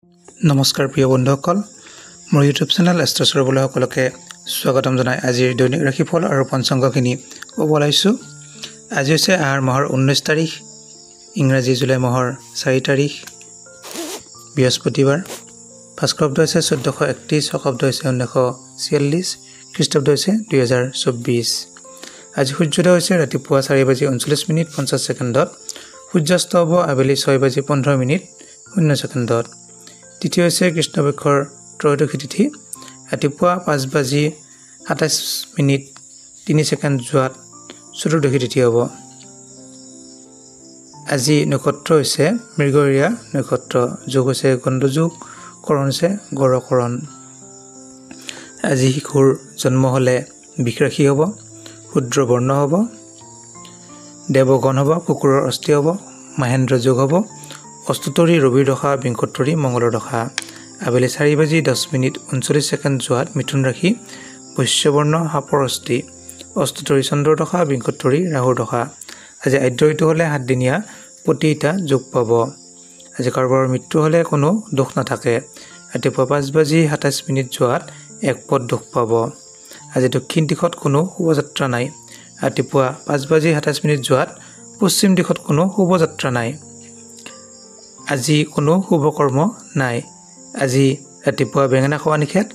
নমস্কাৰ প্ৰিয় বন্ধুসকল, মোৰ ইউটিউব চেনেল এষ্ট্ৰছৰ বোলা সকলোকে স্বাগতম জনাই আজিৰ দৈনিক ৰাশিফল আৰু পঞ্চাংগখিনি ক'ব ওলাইছোঁ। আজি হৈছে আহাৰ মাহৰ 19 তাৰিখ, ইংৰাজী জুলাই মাহৰ 4 তাৰিখ, বৃহস্পতিবাৰ। ভাস্কৰাব্দ হৈছে 1431, শকাব্দ হৈছে 1946, খ্ৰীষ্টাব্দ হৈছে 2024। আজি সূৰ্যোদয় হৈছে ৰাতিপুৱা 4:39:50 সূৰ্যাস্ত হ'ব আবেলি 6:15:00 তিথি হৈছে কৃষ্ণপক্ষৰ ত্ৰয়োদশী তিথি, ৰাতিপুৱা 5:27:03 যোৱাত চতুৰ্দশী তিথি হ'ব। আজি নক্ষত্ৰ হৈছে মৃগৰীয়া নক্ষত্ৰ, যোগ হৈছে গণ্ডযোগ, কৰণ হৈছে গড়কৰণ। আজি শিশুৰ জন্ম হ'লে বৃষ ৰাশি হ'ব, ক্ষুদ্ৰ বৰ্ণ হ'ব, দেৱগণ হ'ব, কুকুৰৰ অস্থি হ'ব, মহেন্দ্ৰ যোগ হ'ব, অষ্টতৰী ৰবিৰ দশা, বিংশোত্তৰী মংগলৰ দশা। আবেলি 4:10:39 যোৱাত মিথুন ৰাশি, বৈশ্যবৰ্ণ, সাপৰ অস্থি, অষ্টতৰী চন্দ্ৰৰ দশা, বিংশোত্তৰী ৰাহুৰ দশা। আজি আদ্য ঋতু হ'লে 7 দিনীয়া প্ৰতিটা যোগ পাব। আজি কাৰোবাৰ মৃত্যু হ'লে কোনো দোষ নাথাকে। ৰাতিপুৱা 5:27 যোৱাত এক পদ দোষ পাব। আজি দক্ষিণ দিশত কোনো শুভযাত্ৰা নাই। ৰাতিপুৱা 5:27 যোৱাত পশ্চিম দিশত কোনো শুভযাত্ৰা নাই। আজি কোনো শুভকৰ্ম নাই। আজি ৰাতিপুৱা বেঙেনা খোৱা নিষেধ।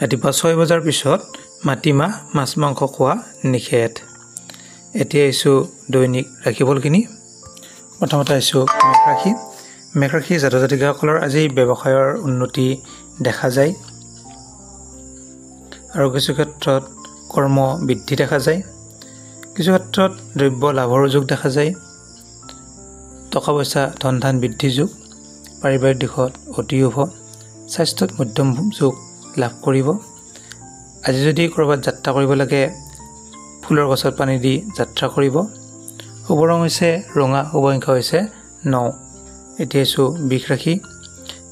ৰাতিপুৱা 6 বজাৰ পিছত মাটিমাহ, মাছ মাংস খোৱা নিষেধ। এতিয়া আহিছোঁ দৈনিক ৰাশিফলখিনি। প্ৰথমতে আহিছোঁ মেঘ ৰাশি। মেঘ ৰাশি জাতক জাতিকাসকলৰ আজি ব্যৱসায়ৰ উন্নতি দেখা যায় আৰু কিছু ক্ষেত্ৰত কৰ্ম বৃদ্ধি দেখা যায়। কিছু ক্ষেত্ৰত দ্ৰব্য লাভৰ যোগ দেখা যায়। টকা পইচা ধন ধান বৃদ্ধি যোগ। পাৰিবাৰিক দিশত অতি শুভ। স্বাস্থ্যত মধ্যম যোগ লাভ কৰিব। আজি যদি ক'ৰবাত যাত্ৰা কৰিব লাগে, ফুলৰ গছত পানী দি যাত্ৰা কৰিব। শুভ ৰং হৈছে ৰঙা, শুভ সংখ্যা হৈছে 9। এতিয়া আছোঁ বৃষ ৰাশি।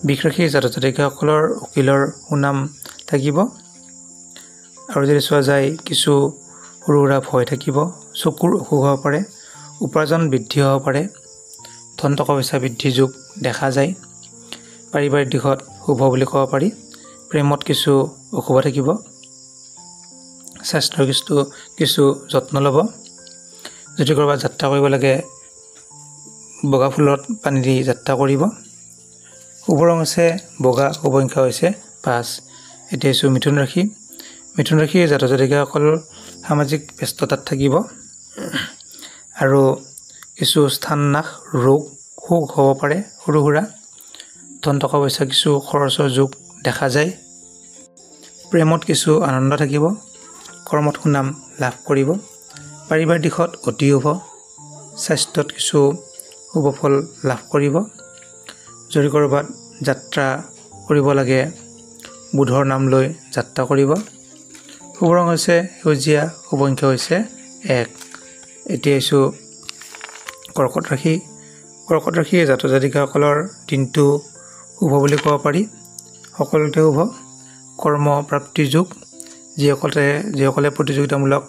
বৃষ ৰাশি জাতক জাতিকাসকলৰ উকিলৰ সুনাম থাকিব আৰু যদি চোৱা যায় কিছু সৰু সুৰা ভয় থাকিব। চকুৰ অসুখ হ'ব পাৰে, উপাৰ্জন বৃদ্ধি হ'ব পাৰে, ধন টকা পইচা বৃদ্ধি যোগ দেখা যায়। পাৰিবাৰিক দিশত শুভ বুলি ক'ব পাৰি। প্ৰেমত কিছু অসুবিধা থাকিব। স্বাস্থ্যৰ কিছু যত্ন ল'ব। যদি ক'ৰবাত যাত্ৰা কৰিব লাগে, বগা ফুলত পানী দি যাত্ৰা কৰিব। শুভ ৰং হৈছে বগা, শুভ সংখ্যা হৈছে 5। এতিয়া আছোঁ মিথুন ৰাশি। মিথুন ৰাশিৰ জাতক জাতিকাসকল সামাজিক ব্যস্ততাত থাকিব আৰু কিছু স্থান নাশ, ৰোগ শোক হ'ব পাৰে সৰু সুৰা। ধন টকা পইচা কিছু খৰচৰ যোগ দেখা যায়। প্ৰেমত কিছু আনন্দ থাকিব। কৰ্মত সুনাম লাভ কৰিব। পাৰিবাৰিক দিশত অতি শুভ। স্বাস্থ্যত কিছু শুভ ফল লাভ কৰিব। যদি ক'ৰবাত যাত্ৰা কৰিব লাগে, বুধৰ নাম লৈ যাত্ৰা কৰিব। শুভ ৰং হৈছে সেউজীয়া, শুভ সংখ্যা হৈছে 1। এতিয়া আহিছোঁ কৰ্কট ৰাশি। কৰ্কট ৰাশিৰ জাতক জাতিকাসকলৰ দিনটো শুভ বুলি ক'ব পাৰি। সকলোতে শুভ। কৰ্ম প্ৰাপ্তিৰ যুগ। যিসকলে প্ৰতিযোগিতামূলক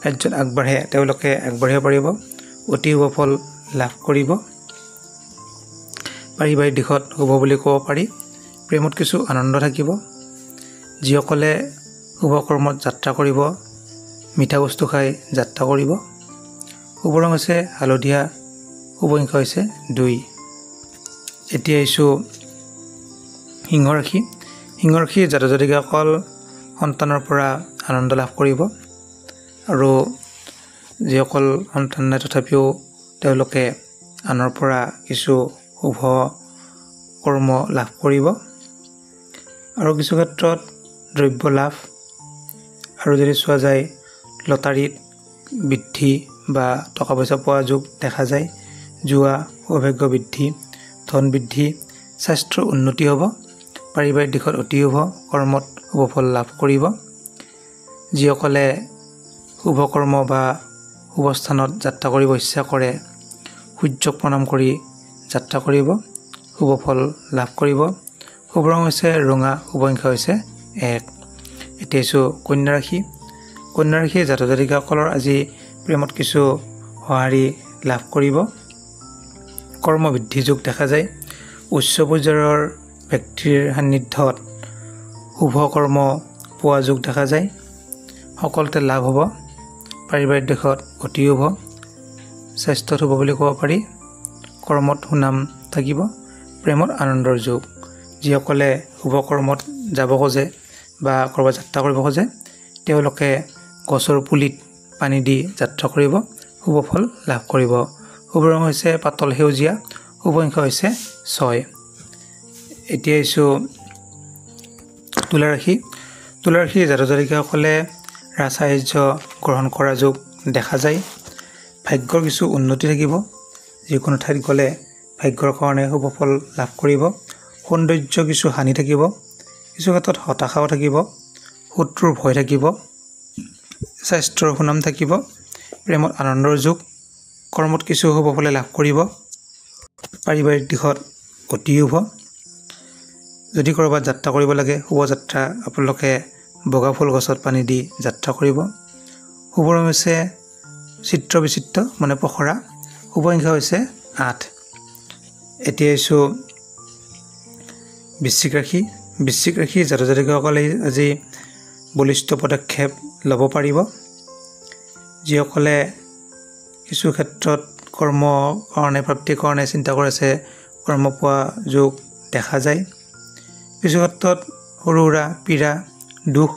কাৰ্যত আগবাঢ়ে তেওঁলোকে আগবাঢ়িব পাৰিব। অতি শুভ ফল লাভ কৰিব। পাৰিবাৰিক দিশত শুভ বুলি ক'ব পাৰি। প্ৰেমত কিছু আনন্দ থাকিব। যিসকলে শুভ কৰ্মত যাত্ৰা কৰিব, মিঠা বস্তু খাই যাত্ৰা কৰিব। শুভ ৰং হৈছে হালধীয়া, শুভ সংখ্যা হৈছে 2। এতিয়া আহিছোঁ সিংহ ৰাশি। সিংহ ৰাশিৰ জাতক জাতিকাসকল সন্তানৰ পৰা আনন্দ লাভ কৰিব আৰু যিসকল সন্তান নাই তথাপিও তেওঁলোকে আনৰ পৰা কিছু শুভ কৰ্ম লাভ কৰিব আৰু কিছু ক্ষেত্ৰত দ্ৰব্য লাভ আৰু যদি চোৱা যায় লটাৰীত বৃদ্ধি বা টকা পইচা পোৱা যোগ দেখা যায়। জুৱা, সৌভাগ্য বৃদ্ধি, ধন বৃদ্ধি, স্বাস্থ্যৰ উন্নতি হ'ব। পাৰিবাৰিক দিশত অতি শুভ। কৰ্মত শুভ ফল লাভ কৰিব। যিসকলে শুভ কৰ্ম বা শুভ স্থানত যাত্ৰা কৰিব ইচ্ছা কৰে, সূৰ্যক প্ৰণাম কৰি যাত্ৰা কৰিব। শুভ ফল লাভ কৰিব। শুভ ৰং হৈছে ৰঙা, শুভ সংখ্যা হৈছে 1। এতিয়া আছোঁ কন্যা ৰাশি। কন্যা ৰাশিৰ জাতক জাতিকাসকলৰ আজি প্ৰেমত কিছু সঁহাৰি লাভ কৰিব। কৰ্ম বৃদ্ধি যোগ দেখা যায়। উচ্চ পৰ্যায়ৰ ব্যক্তিৰ সান্নিধ্যত শুভ কৰ্ম পোৱা যোগ দেখা যায়। সকলোতে লাভ হ'ব। পাৰিবাৰিক দিশত অতি শুভ। স্বাস্থ্যত শুভ বুলি ক'ব পাৰি। কৰ্মত সুনাম থাকিব। প্ৰেমত আনন্দৰ যোগ। যিসকলে শুভ কৰ্মত যাব খোজে বা ক'ৰবাত যাত্ৰা কৰিব খোজে তেওঁলোকে গছৰ পুলিত পানী দি যাত্ৰা কৰিব, শুভ ফল লাভ কৰিব। শুভ ৰং হৈছে পাতল সেউজীয়া। শুভ সংখ্যা হৈছে 6। এতিয়া আহিছোঁ তুলা ৰাশি। তুলা ৰাশিৰ জাতক জাতিকাসকলে ৰাজসাহায্য গ্ৰহণ কৰা যোগ দেখা যায়। ভাগ্যৰ কিছু উন্নতি থাকিব। যিকোনো ঠাইত গ'লে ভাগ্যৰ কাৰণে শুভ ফল লাভ কৰিব। সৌন্দৰ্য কিছু হানি থাকিব। কিছু ক্ষেত্ৰত হতাশাও থাকিব। শত্ৰুৰ ভয় থাকিব। স্বাস্থ্যৰ সুনাম থাকিব। প্ৰেমত আনন্দৰ যোগ। কৰ্মত কিছু শুভ ফলে লাভ কৰিব। পাৰিবাৰিক দিশত অতি শুভ। যদি ক'ৰবাত যাত্ৰা কৰিব লাগে শুভযাত্ৰা আপোনালোকে বগা ফুল গছত পানী দি যাত্ৰা কৰিব। শুভ ৰং হৈছে চিত্ৰ বিচিত্ৰ মানে পখৰা। শুভ সংখ্যা হৈছে 8। এতিয়া আহিছোঁ বৃশ্চিক ৰাশি। বৃশ্চিক ৰাশিৰ জাতক জাতিকাসকলে আজি বলিষ্ঠ পদক্ষেপ ল'ব পাৰিব। যিসকলে কিছু ক্ষেত্ৰত কৰ্মৰ কাৰণে প্ৰাপ্তিৰ কাৰণে চিন্তা কৰি আছে কৰ্ম পোৱা যোগ দেখা যায়। কিছু ক্ষেত্ৰত সৰু সুৰা পীড়া দুখ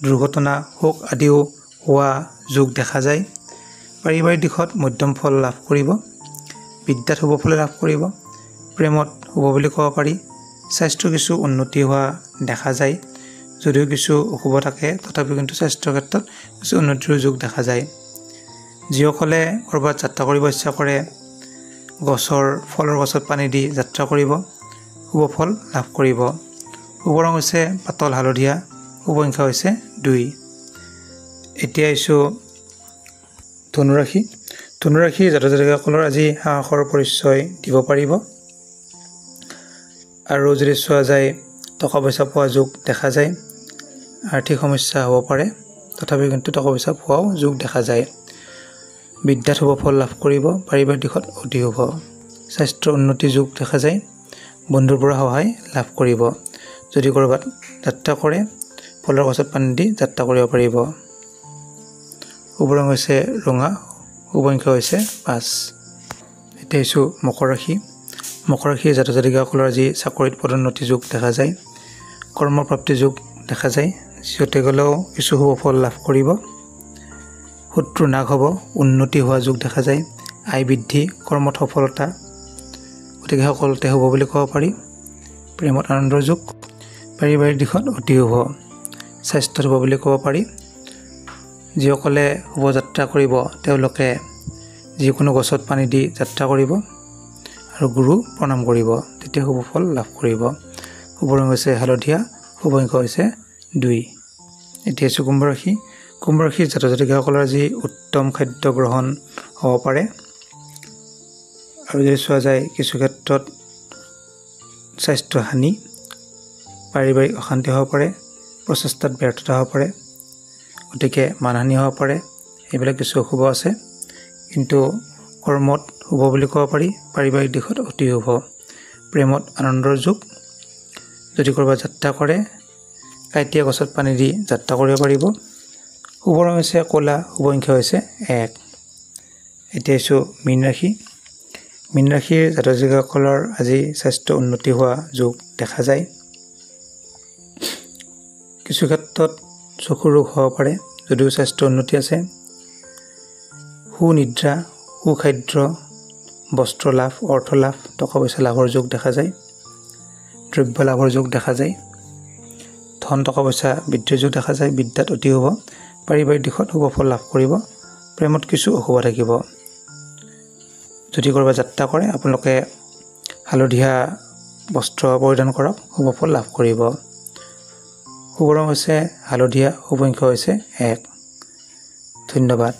দুৰ্ঘটনা শোক আদিও হোৱা যোগ দেখা যায়। পাৰিবাৰিক দিশত মধ্যম ফল লাভ কৰিব। বিদ্যাত শুভ ফল লাভ কৰিব। প্ৰেমত শুভ বুলি ক'ব পাৰি। স্বাস্থ্যৰ কিছু উন্নতি হোৱা দেখা যায়। যদিও কিছু অশুভ থাকে তথাপিও কিন্তু স্বাস্থ্যৰ ক্ষেত্ৰত কিছু উন্নতিৰ যোগ দেখা যায়। যিসকলে ক'ৰবাত যাত্ৰা কৰিব ইচ্ছা কৰে ফলৰ গছত পানী দি যাত্ৰা কৰিব, শুভ ফল লাভ কৰিব। শুভ ৰং হৈছে পাতল হালধীয়া। শুভ সংখ্যা হৈছে 2। এতিয়া আহিছোঁ ধনুৰাশি। ধনুৰাশিৰ জাতক জাতিকাসকলৰ আজি সাহসৰ পৰিচয় দিব পাৰিব। আৰু যদি চোৱা যায় টকা পইচা পোৱা যোগ দেখা যায়। আৰ্থিক সমস্যা হ'ব পাৰে তথাপিও কিন্তু টকা পইচা পোৱাও যোগ দেখা যায়। বিদ্যাত শুভ ফল লাভ কৰিব। পাৰিবাৰিক দিশত অতি শুভ। স্বাস্থ্যৰ উন্নতি যোগ দেখা যায়। বন্ধুৰ পৰা সহায় লাভ কৰিব। যদি ক'ৰবাত যাত্ৰা কৰে ফলৰ গছত পানী দি যাত্ৰা কৰিব পাৰিব। শুভ ৰং হৈছে ৰঙা। শুভ সংখ্যা হৈছে 5। এতিয়া আহিছোঁ মকৰ ৰাশি। মকৰ ৰাশিৰ জাতক জাতিকাসকলৰ আজি চাকৰিত পদোন্নতি যোগ দেখা যায়। কৰ্মপ্ৰাপ্তি যোগ দেখা যায়। য'তে গ'লেও কিছু শুভ ফল লাভ কৰিব। শত্ৰু নাশ হ'ব। উন্নতি হোৱা যোগ দেখা যায়। আয় বৃদ্ধি কৰ্মত সফলতা গতিকে সকলোতে শুভ বুলি ক'ব পাৰি। প্ৰেমত আনন্দৰ যোগ। পাৰিবাৰিক দিশত অতি শুভ। স্বাস্থ্যত শুভ বুলি ক'ব পাৰি। যিসকলে শুভযাত্ৰা কৰিব তেওঁলোকে যিকোনো গছত পানী দি যাত্ৰা কৰিব আৰু গুৰু প্ৰণাম কৰিব, তেতিয়া শুভ ফল লাভ কৰিব। শুভ ৰং হৈছে হালধীয়া। শুভ সংখ্যা হৈছে 2। এতিয়া হৈছে কুম্ভ ৰাশি। কুম্ভ ৰাশিৰ জাতক জাতিকাসকলৰ আজি উত্তম খাদ্য গ্ৰহণ হ'ব পাৰে। আৰু যদি চোৱা যায় কিছু ক্ষেত্ৰত স্বাস্থ্য হানি, পাৰিবাৰিক অশান্তি হ'ব পাৰে, প্ৰচেষ্টাত ব্যৰ্থতা হ'ব পাৰে, গতিকে মানহানি হ'ব পাৰে। এইবিলাক কিছু অশুভ আছে। কিন্তু কৰ্মত শুভ বুলি ক'ব পাৰি। পাৰিবাৰিক দিশত অতি শুভ। প্ৰেমত আনন্দৰ যোগ। যদি ক'ৰবাত যাত্ৰা কৰে কাঁইটীয়া গছত পানী দি যাত্ৰা কৰিব পাৰিব। শুভ ৰং হৈছে ক'লা। শুভ সংখ্যা হৈছে 1। এতিয়া আহিছোঁ মীন ৰাশি। মীন ৰাশিৰ জাতক জাতিকাসকলৰ আজি স্বাস্থ্য উন্নতি হোৱা যোগ দেখা যায়। কিছু ক্ষেত্ৰত চকুৰ ৰোগ হ'ব পাৰে যদিও স্বাস্থ্য উন্নতি আছে। সুনিদ্ৰা সুখাদ্য বস্ত্ৰ লাভ অৰ্থ লাভ টকা পইচা লাভৰ যোগ দেখা যায়। দ্ৰব্য লাভৰ যোগ দেখা যায়। ধন টকা পইচা বৃদ্ধিৰ যোগ দেখা যায়। বিদ্যাত অতি শুভ। পাৰিবাৰিক দিশত শুভ ফল লাভ কৰিব। প্ৰেমত কিছু অশুভ থাকিব। যদি ক'ৰবাত যাত্ৰা কৰে আপোনালোকে হালধীয়া বস্ত্ৰ পৰিধান কৰক, শুভ ফল লাভ কৰিব। শুভ ৰং হৈছে হালধীয়া। শুভ সংখ্যা হৈছে 1। ধন্যবাদ।